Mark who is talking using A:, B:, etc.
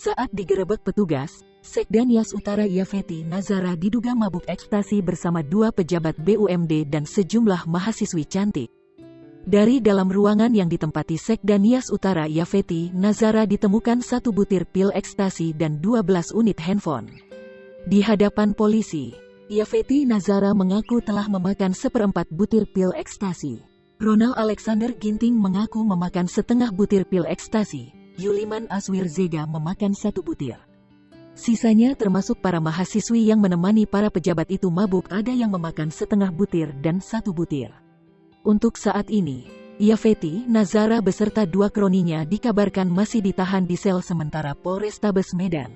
A: Saat digerebek petugas, Sekda Nias Utara Yafeti Nazara diduga mabuk ekstasi bersama 2 pejabat BUMD dan sejumlah mahasiswi cantik. Dari dalam ruangan yang ditempati Sekda Nias Utara Yafeti Nazara ditemukan 1 butir pil ekstasi dan 12 unit handphone. Di hadapan polisi, Yafeti Nazara mengaku telah memakan 1/4 butir pil ekstasi. Ronald Alexander Ginting mengaku memakan setengah butir pil ekstasi. Yuliman Aswir Zega memakan 1 butir. Sisanya termasuk para mahasiswi yang menemani para pejabat itu mabuk ada yang memakan setengah butir dan 1 butir. Untuk saat ini, Yafeti Nazara beserta 2 kroninya dikabarkan masih ditahan di sel sementara Polrestabes Medan.